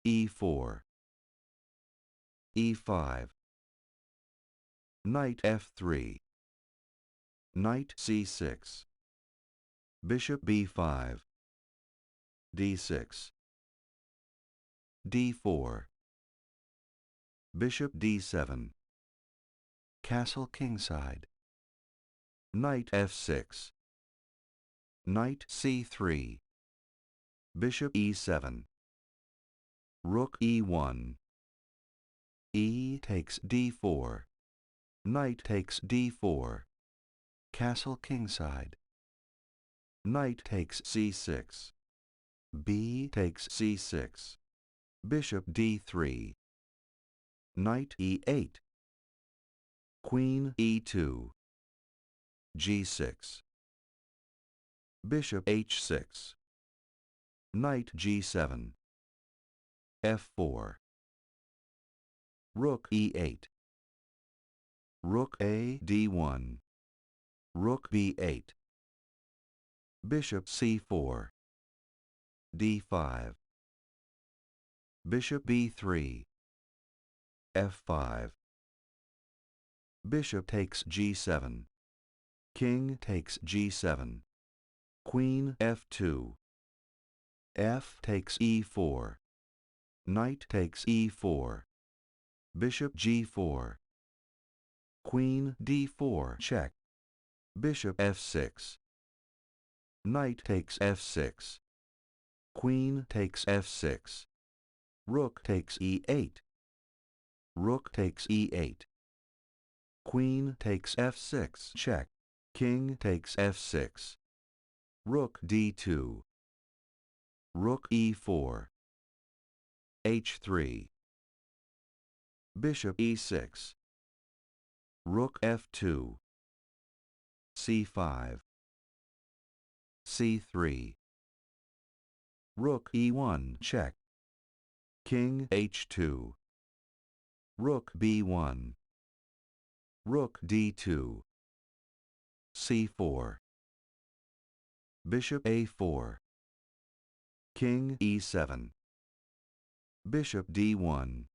e4, e5, knight f3, knight c6, bishop b5, d6, d4, bishop d7, castle kingside, knight f6, knight c3, bishop e7, rook e1, e takes d4, knight takes d4, castle kingside, knight takes c6, b takes c6, bishop d3, knight e8, queen e2, g6, bishop h6, knight g7, f4, rook e8, rook a d1, rook b8, bishop c4, d5, bishop b3, f5, bishop takes g7, king takes g7, queen f2, f takes e4, knight takes e4, bishop g4, queen d4 check, bishop f6, knight takes f6, queen takes f6, rook takes e8, rook takes e8, queen takes f6 check, king takes f6, rook d2, rook e4, h3, bishop e6, rook f2, c5, c3, rook e1 check, king h2, rook b1, rook d2, c4, bishop a4, king e7, bishop d1,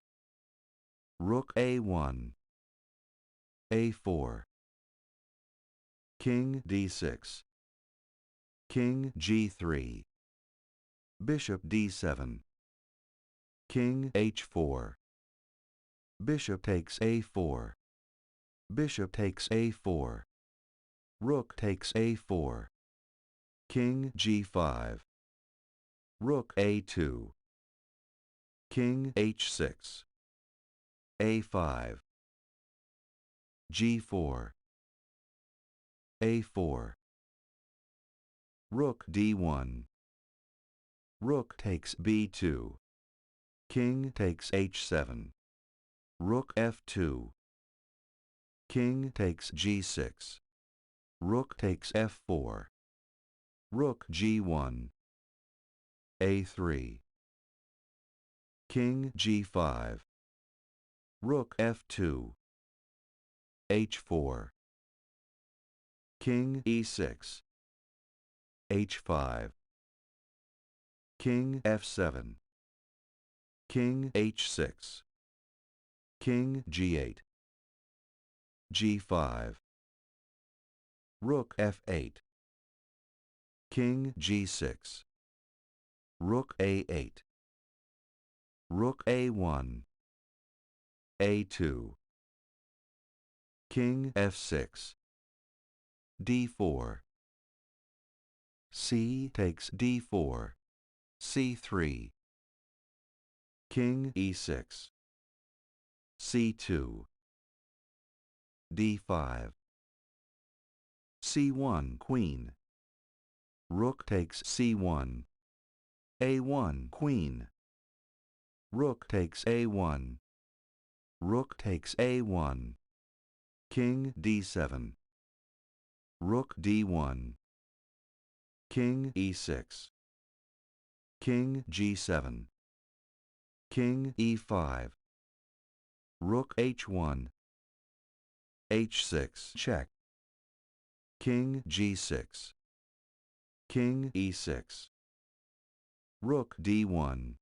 rook a1, a4, king d6, king g3, bishop d7, king h4, bishop takes a4, bishop takes a4, rook takes a4, king g5, rook a2, king h6, a5, g4, a4, rook d1, rook takes b2, king takes h7, rook f2, king takes g6, rook takes f4, rook g1, a3, king g5, rook f2, h4, king e6, h5, king f7, king h6, king g8, g5, rook f8, king g6, rook a8, rook a1, a2, king f6, d4, c takes d4, c3, king e6, c2, d5, c1 queen, rook takes c1, a1 queen, rook takes a1, rook takes a1, king d7, rook d1, king e6, king g7, king e5, rook h1, h6 check, king g6, king e6, rook d1,